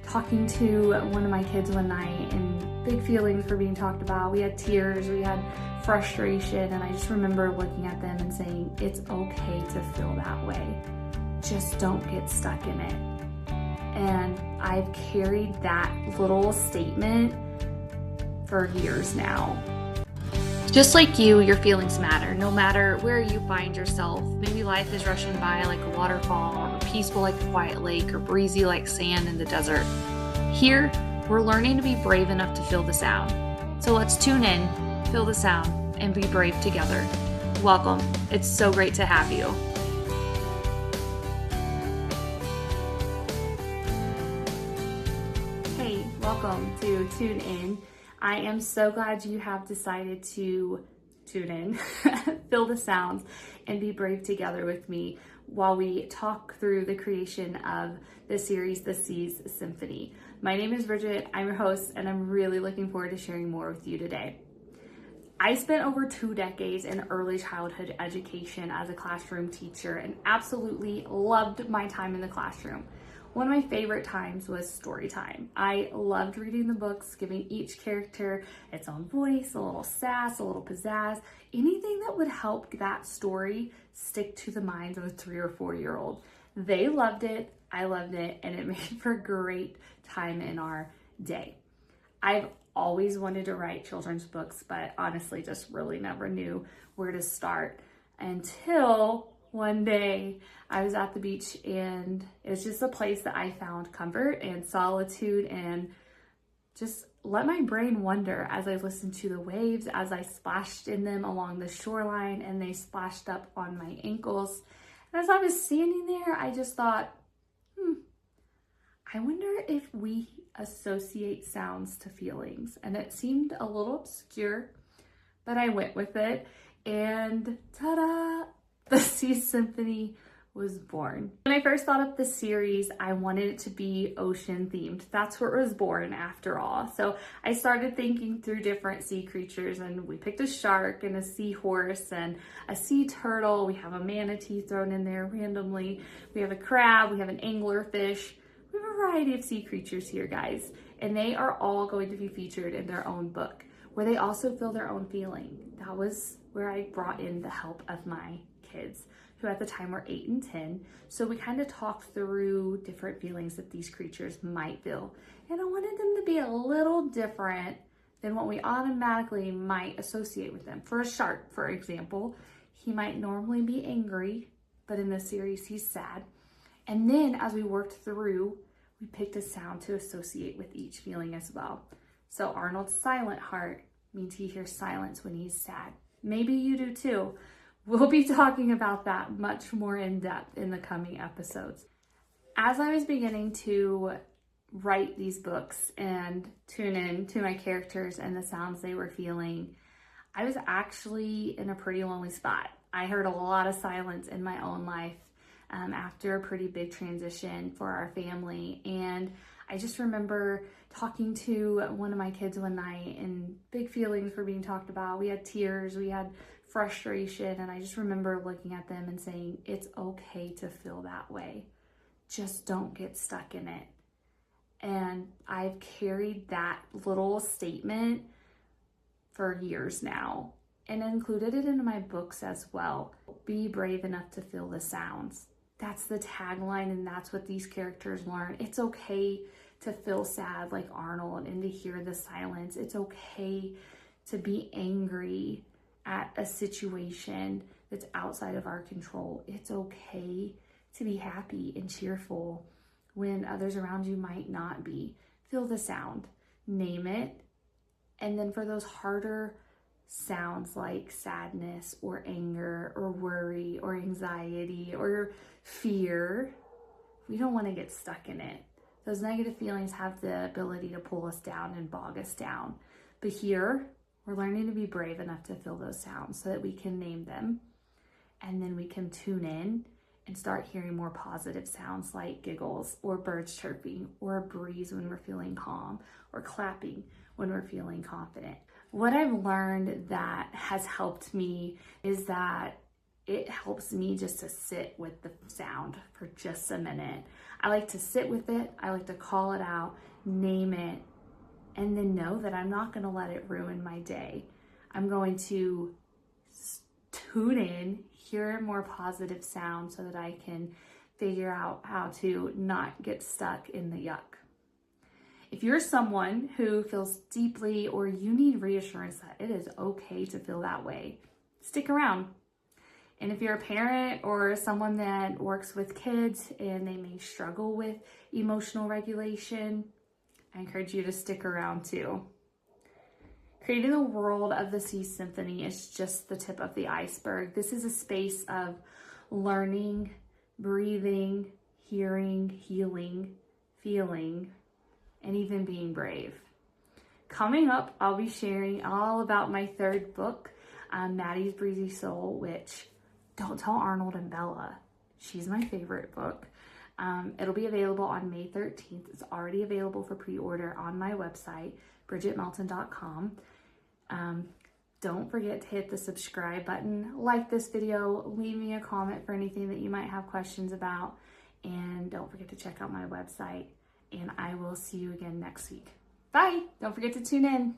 Talking to one of my kids one night, and big feelings were being talked about. We had tears, we had frustration, and I just remember looking at them and saying, it's okay to feel that way. Just don't get stuck in it. And I've carried that little statement for years now. Just like you, your feelings matter, no matter where you find yourself. Maybe life is rushing by like a waterfall, or peaceful like a quiet lake, or breezy like sand in the desert. Here, we're learning to be brave enough to feel the sound. So let's tune in, feel the sound, and be brave together. Welcome. It's so great to have you. Hey, welcome to Tune In. I am so glad you have decided to tune in, feel the sounds, and be brave together with me while we talk through the creation of the series, The Seas Symphony. My name is Bridget, I'm your host, and I'm really looking forward to sharing more with you today. I spent over 2 decades in early childhood education as a classroom teacher and absolutely loved my time in the classroom. One of my favorite times was story time. I loved reading the books, giving each character its own voice, a little sass, a little pizzazz, anything that would help that story stick to the minds of a 3 or 4-year-old. They loved it, I loved it, and it made for a great time in our day. I've always wanted to write children's books, but honestly just really never knew where to start until one day I was at the beach, and it was just a place that I found comfort and solitude and just let my brain wander as I listened to the waves, as I splashed in them along the shoreline and they splashed up on my ankles. And as I was standing there, I just thought, I wonder if we associate sounds to feelings. And it seemed a little obscure, but I went with it, and ta-da! The Seas Symphony was born. When I first thought of the series, I wanted it to be ocean themed. That's where it was born after all. So I started thinking through different sea creatures, and we picked a shark and a seahorse and a sea turtle. We have a manatee thrown in there randomly. We have a crab, we have an anglerfish. We have a variety of sea creatures here, guys. And they are all going to be featured in their own book, where they also feel their own feeling. That was where I brought in the help of my kids, who at the time were 8 and 10. So we kind of talked through different feelings that these creatures might feel. And I wanted them to be a little different than what we automatically might associate with them. For a shark, for example, he might normally be angry, but in this series, he's sad. And then as we worked through, we picked a sound to associate with each feeling as well. So Arnold's silent heart means he hears silence when he's sad. Maybe you do too. We'll be talking about that much more in depth in the coming episodes. As I was beginning to write these books and tune in to my characters and the sounds they were feeling, I was actually in a pretty lonely spot. I heard a lot of silence in my own life after a pretty big transition for our family. And I just remember talking to one of my kids one night, and big feelings were being talked about. We had tears, we had frustration, and I just remember looking at them and saying, it's okay to feel that way. Just don't get stuck in it. And I've carried that little statement for years now and included it in my books as well. Be brave enough to feel the sounds. That's the tagline, and that's what these characters learn. It's okay to feel sad like Arnold and to hear the silence. It's okay to be angry at a situation that's outside of our control. It's okay to be happy and cheerful when others around you might not be. Feel the sound, name it, and then for those harder sounds like sadness or anger or worry or anxiety or fear, we don't want to get stuck in it. Those negative feelings have the ability to pull us down and bog us down. But here, we're learning to be brave enough to feel those sounds so that we can name them, and then we can tune in and start hearing more positive sounds like giggles or birds chirping or a breeze when we're feeling calm or clapping when we're feeling confident. What I've learned that has helped me is that it helps me just to sit with the sound for just a minute. I like to sit with it. I like to call it out, name it, and then know that I'm not going to let it ruin my day. I'm going to tune in, hear more positive sound so that I can figure out how to not get stuck in the yuck. If you're someone who feels deeply or you need reassurance that it is okay to feel that way, stick around. And if you're a parent or someone that works with kids and they may struggle with emotional regulation, I encourage you to stick around too. Creating the world of the Sea Symphony is just the tip of the iceberg. This is a space of learning, breathing, hearing, healing, feeling, and even being brave. Coming up, I'll be sharing all about my third book, Maddie's Breezy Soul, which don't tell Arnold and Bella. She's my favorite book. It'll be available on May 13th. It's already available for pre-order on my website, bridgetmelton.com. Don't forget to hit the subscribe button, like this video, leave me a comment for anything that you might have questions about, and don't forget to check out my website, and I will see you again next week. Bye! Don't forget to tune in.